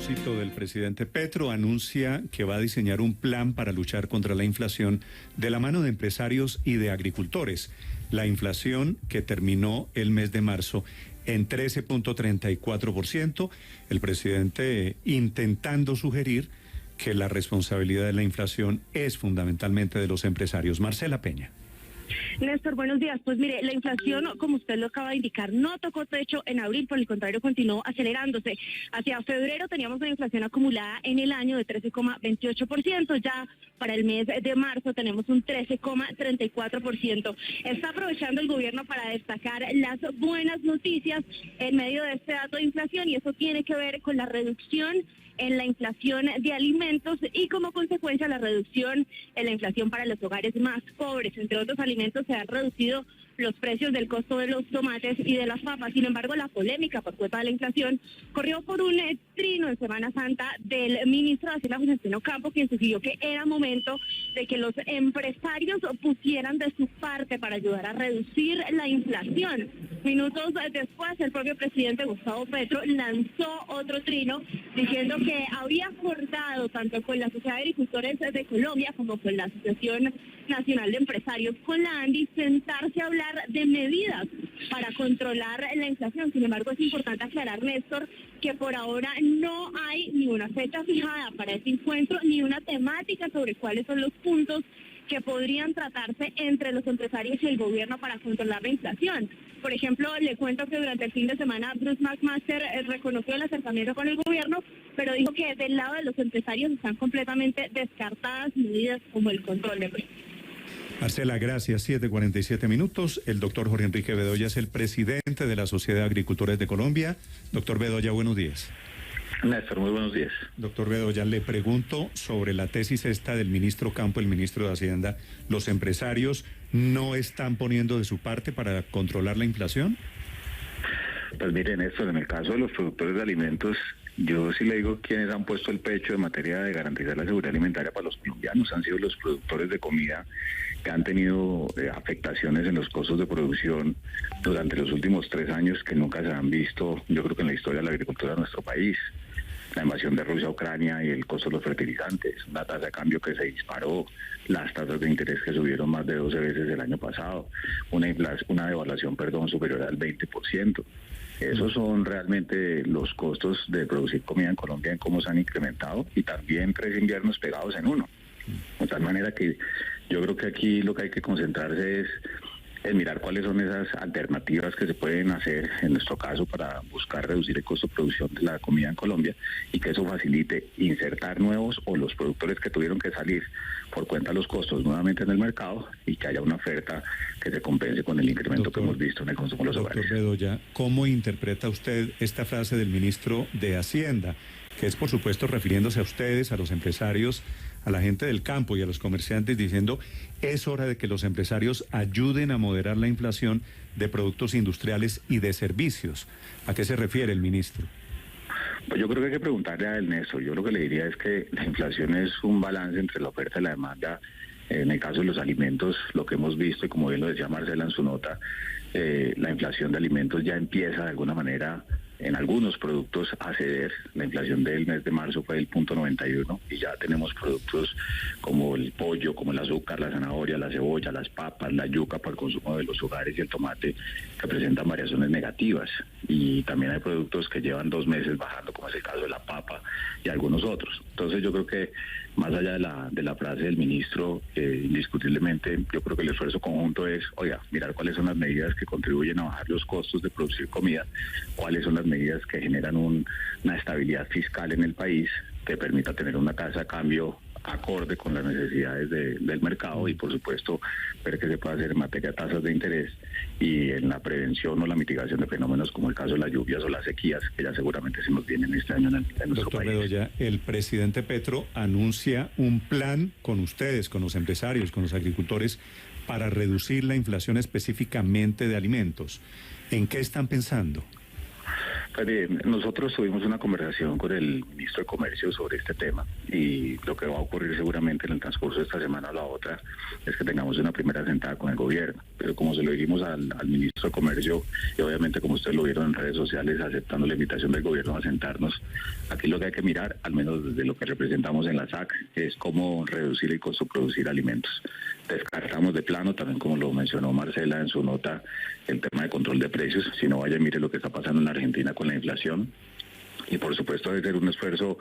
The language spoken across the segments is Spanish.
propósito del presidente Petro, anuncia que va a diseñar un plan para luchar contra la inflación de la mano de empresarios y de agricultores. La inflación que terminó el mes de marzo en 13.34%, el presidente intentando sugerir que la responsabilidad de la inflación es fundamentalmente de los empresarios. Marcela Peña. Néstor, buenos días. Pues mire, la inflación, como usted lo acaba de indicar, no tocó techo en abril, por el contrario, continuó acelerándose. Hacia febrero teníamos una inflación acumulada en el año de 13,28%. Ya para el mes de marzo tenemos un 13,34%. Está aprovechando el gobierno para destacar las buenas noticias en medio de este dato de inflación, y eso tiene que ver con la reducción en la inflación de alimentos y como consecuencia la reducción en la inflación para los hogares más pobres. Entre otros alimentos se han reducido los precios del costo de los tomates y de las papas. Sin embargo, la polémica por culpa de la inflación corrió por un trino en Semana Santa del ministro de Hacienda, José Antonio Campo, quien sugirió que era momento de que los empresarios pusieran de su parte para ayudar a reducir la inflación. Minutos después, el propio presidente Gustavo Petro lanzó otro trino diciendo que había acordado tanto con la Sociedad de Agricultores de Colombia como con la Asociación Nacional de Empresarios, con la ANDI, sentarse a hablar de medidas para controlar la inflación. Sin embargo, es importante aclarar, Néstor, que por ahora no hay ni una fecha fijada para este encuentro, ni una temática sobre cuáles son los puntos que podrían tratarse entre los empresarios y el gobierno para controlar la inflación. Por ejemplo, le cuento que durante el fin de semana Bruce McMaster reconoció el acercamiento con el gobierno, pero dijo que del lado de los empresarios están completamente descartadas medidas como el control de precios. Marcela, gracias. 7:47. El doctor Jorge Enrique Bedoya es el presidente de la Sociedad de Agricultores de Colombia. Doctor Bedoya, buenos días. Néstor, muy buenos días. Doctor Bedoya, le pregunto sobre la tesis esta del ministro Campo, el ministro de Hacienda. ¿Los empresarios no están poniendo de su parte para controlar la inflación? Pues mire, Néstor, en el caso de los productores de alimentos, yo sí le digo quienes han puesto el pecho en materia de garantizar la seguridad alimentaria para los colombianos han sido los productores de comida, que han tenido afectaciones en los costos de producción durante los últimos 3 años que nunca se han visto, yo creo que en la historia de la agricultura de nuestro país. La invasión de Rusia a Ucrania y el costo de los fertilizantes, una tasa de cambio que se disparó, las tasas de interés que subieron más de 12 veces el año pasado, una devaluación superior al 20%. Esos son realmente los costos de producir comida en Colombia, en cómo se han incrementado, y también 3 inviernos pegados en uno. De tal manera que yo creo que aquí lo que hay que concentrarse es mirar cuáles son esas alternativas que se pueden hacer, en nuestro caso, para buscar reducir el costo de producción de la comida en Colombia, y que eso facilite insertar nuevos o los productores que tuvieron que salir por cuenta de los costos nuevamente en el mercado, y que haya una oferta que se compense con el incremento que hemos visto en el consumo de los hogares. Doctor Bedoya, ¿cómo interpreta usted esta frase del ministro de Hacienda, que es por supuesto refiriéndose a ustedes, a los empresarios, a la gente del campo y a los comerciantes, diciendo es hora de que los empresarios ayuden a moderar la inflación de productos industriales y de servicios? ¿A qué se refiere el ministro? Pues yo creo que hay que preguntarle a él, Néstor. Yo lo que le diría es que la inflación es un balance entre la oferta y la demanda. En el caso de los alimentos, lo que hemos visto, y como bien lo decía Marcela en su nota, la inflación de alimentos ya empieza de alguna manera en algunos productos a ceder. La inflación del mes de marzo fue del 0.91, y ya tenemos productos como el pollo, como el azúcar, la zanahoria, la cebolla, las papas, la yuca para el consumo de los hogares y el tomate, que presentan variaciones negativas. Y también hay productos que llevan 2 meses bajando, como es el caso de la papa y algunos otros. Entonces yo creo que más allá de la frase del ministro, indiscutiblemente yo creo que el esfuerzo conjunto es, mirar cuáles son las medidas que contribuyen a bajar los costos de producir comida, cuáles son las medidas que generan una estabilidad fiscal en el país que permita tener una tasa de cambio acorde con las necesidades del mercado, y por supuesto ver qué se puede hacer en materia de tasas de interés y en la prevención o la mitigación de fenómenos como el caso de las lluvias o las sequías, que ya seguramente se nos vienen este año en nuestro Doctor país. Bedoya, el presidente Petro anuncia un plan con ustedes, con los empresarios, con los agricultores, para reducir la inflación específicamente de alimentos. ¿En qué están pensando? Nosotros tuvimos una conversación con el ministro de Comercio sobre este tema y lo que va a ocurrir seguramente en el transcurso de esta semana o la otra es que tengamos una primera sentada con el gobierno. Pero como se lo dijimos al ministro de Comercio y obviamente como ustedes lo vieron en redes sociales aceptando la invitación del gobierno a sentarnos, aquí lo que hay que mirar, al menos desde lo que representamos en la SAC, es cómo reducir el costo de producir alimentos. Descartamos de plano, también como lo mencionó Marcela en su nota, el tema de control de precios. Si no, vaya, mire lo que está pasando en Argentina con la inflación. Y por supuesto debe ser un esfuerzo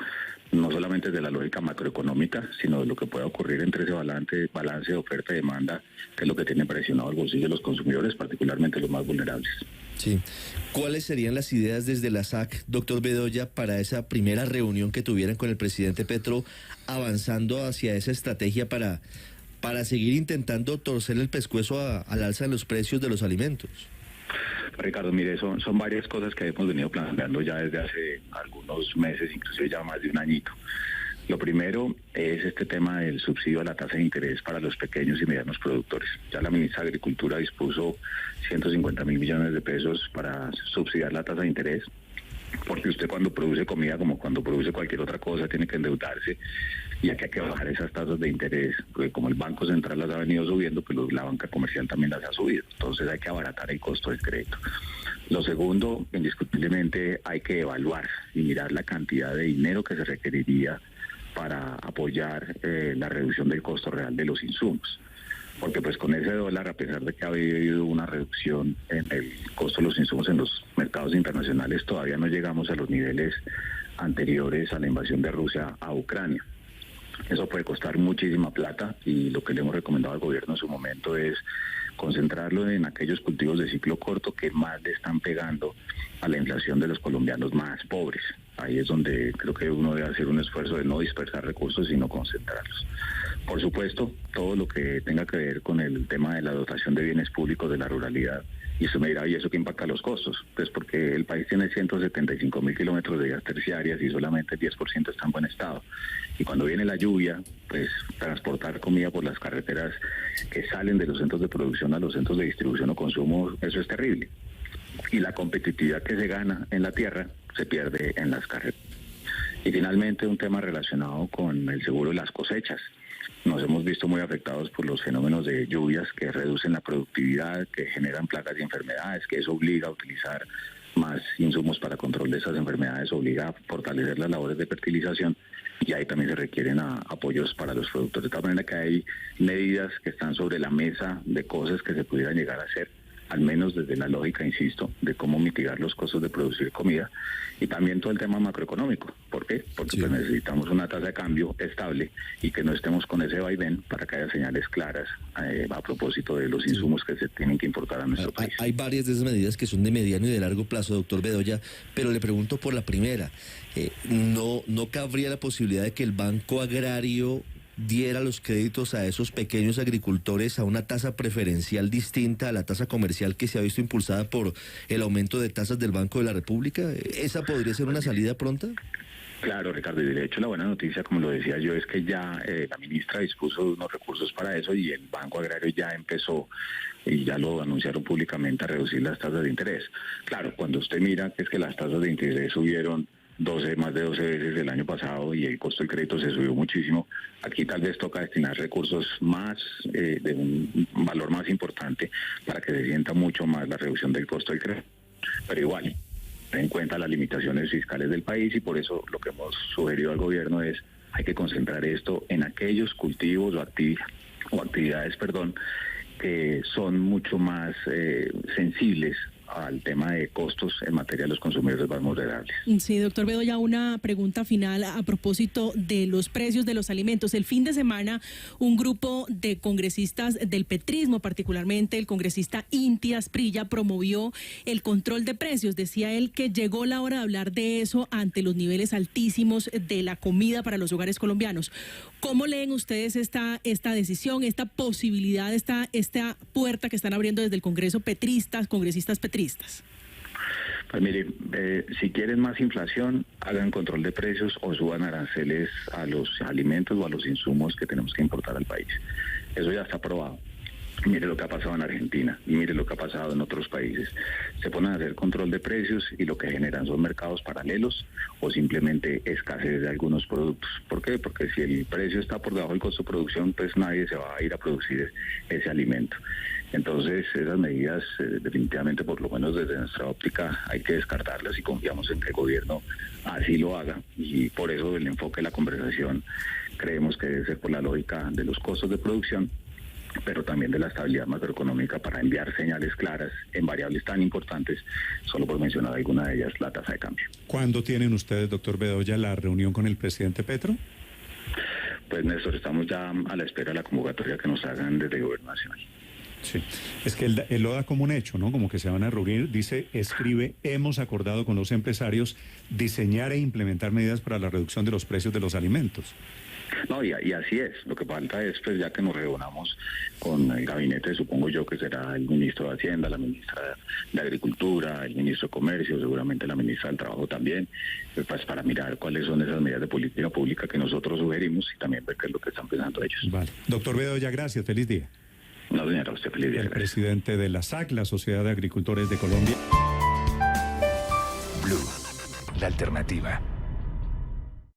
no solamente de la lógica macroeconómica, sino de lo que pueda ocurrir entre ese balance de oferta y demanda, que es lo que tiene presionado el bolsillo de los consumidores, particularmente los más vulnerables. Sí. ¿Cuáles serían las ideas desde la SAC, doctor Bedoya, para esa primera reunión que tuvieran con el presidente Petro, avanzando hacia esa estrategia para seguir intentando torcer el pescuezo al alza en los precios de los alimentos? Ricardo, mire, son varias cosas que hemos venido planteando ya desde hace algunos meses, inclusive ya más de un añito. Lo primero es este tema del subsidio a la tasa de interés para los pequeños y medianos productores. Ya la ministra de Agricultura dispuso 150.000 millones de pesos para subsidiar la tasa de interés, porque usted cuando produce comida, como cuando produce cualquier otra cosa, tiene que endeudarse, y aquí hay que bajar esas tasas de interés, porque como el Banco Central las ha venido subiendo, pues la banca comercial también las ha subido, entonces hay que abaratar el costo del crédito. Lo segundo, indiscutiblemente hay que evaluar y mirar la cantidad de dinero que se requeriría para apoyar la reducción del costo real de los insumos. Porque pues con ese dólar, a pesar de que ha habido una reducción en el costo de los insumos en los mercados internacionales, todavía no llegamos a los niveles anteriores a la invasión de Rusia a Ucrania. Eso puede costar muchísima plata y lo que le hemos recomendado al gobierno en su momento es concentrarlo en aquellos cultivos de ciclo corto que más le están pegando a la inflación de los colombianos más pobres. Ahí es donde creo que uno debe hacer un esfuerzo de no dispersar recursos, sino concentrarlos. Por supuesto, todo lo que tenga que ver con el tema de la dotación de bienes públicos de la ruralidad. Y usted me dirá, ¿y eso qué impacta los costos? Pues porque el país tiene 175.000 kilómetros de vías terciarias y solamente el 10% está en buen estado. Y cuando viene la lluvia, pues transportar comida por las carreteras que salen de los centros de producción a los centros de distribución o consumo, eso es terrible. Y la competitividad que se gana en la tierra se pierde en las carreteras. Y finalmente un tema relacionado con el seguro de las cosechas. Nos hemos visto muy afectados por los fenómenos de lluvias que reducen la productividad, que generan plagas y enfermedades, que eso obliga a utilizar más insumos para control de esas enfermedades, obliga a fortalecer las labores de fertilización y ahí también se requieren apoyos para los productores. De tal manera que hay medidas que están sobre la mesa de cosas que se pudieran llegar a hacer, al menos desde la lógica, insisto, de cómo mitigar los costos de producir comida y también todo el tema macroeconómico. ¿Por qué? Porque pues necesitamos una tasa de cambio estable y que no estemos con ese vaivén para que haya señales claras a propósito de los insumos que se tienen que importar a nuestro país. Hay varias de esas medidas que son de mediano y de largo plazo, doctor Bedoya, pero le pregunto por la primera. ¿No cabría la posibilidad de que el Banco Agrario diera los créditos a esos pequeños agricultores a una tasa preferencial distinta a la tasa comercial que se ha visto impulsada por el aumento de tasas del Banco de la República? ¿Esa podría ser una salida pronta? Claro, Ricardo, y de hecho la buena noticia, como lo decía yo, es que ya la ministra dispuso unos recursos para eso y el Banco Agrario ya empezó, y ya lo anunciaron públicamente, a reducir las tasas de interés. Claro, cuando usted mira que es que las tasas de interés subieron más de 12 veces el año pasado y el costo del crédito se subió muchísimo, aquí tal vez toca destinar recursos más de un valor más importante para que se sienta mucho más la reducción del costo del crédito. Pero igual, ten en cuenta las limitaciones fiscales del país y por eso lo que hemos sugerido al gobierno es hay que concentrar esto en aquellos cultivos o actividades, que son mucho más sensibles al tema de costos en materia de los consumidores más vulnerables. Sí, doctor Bedoya, una pregunta final a propósito de los precios de los alimentos. El fin de semana, un grupo de congresistas del petrismo, particularmente el congresista Inti Asprilla, promovió el control de precios. Decía él que llegó la hora de hablar de eso ante los niveles altísimos de la comida para los hogares colombianos. ¿Cómo leen ustedes esta decisión, esta posibilidad, esta puerta que están abriendo desde el Congreso congresistas petristas? Pues mire, si quieren más inflación, hagan control de precios o suban aranceles a los alimentos o a los insumos que tenemos que importar al país. Eso ya está aprobado. Mire lo que ha pasado en Argentina y mire lo que ha pasado en otros países. Se ponen a hacer control de precios y lo que generan son mercados paralelos o simplemente escasez de algunos productos. ¿Por qué? Porque si el precio está por debajo del costo de producción, pues nadie se va a ir a producir ese alimento. Entonces, esas medidas, definitivamente, por lo menos desde nuestra óptica, hay que descartarlas y confiamos en que el gobierno así lo haga. Y por eso el enfoque de la conversación creemos que debe ser por la lógica de los costos de producción, pero también de la estabilidad macroeconómica para enviar señales claras en variables tan importantes, solo por mencionar alguna de ellas, la tasa de cambio. ¿Cuándo tienen ustedes, doctor Bedoya, la reunión con el presidente Petro? Pues Néstor, estamos ya a la espera de la convocatoria que nos hagan desde el Gobierno Nacional. Sí, es que él lo da como un hecho, ¿no? Como que se van a reunir, dice, escribe, hemos acordado con los empresarios diseñar e implementar medidas para la reducción de los precios de los alimentos. No, y así es. Lo que falta es, pues, ya que nos reunamos con el gabinete, supongo yo que será el ministro de Hacienda, la ministra de Agricultura, el ministro de Comercio, seguramente la ministra del Trabajo también, pues para mirar cuáles son esas medidas de política pública que nosotros sugerimos y también ver qué es lo que están pensando ellos. Vale. Doctor Bedoya, gracias. Feliz día. No, señora, usted feliz día. El presidente de la SAC, la Sociedad de Agricultores de Colombia. Blue, la alternativa.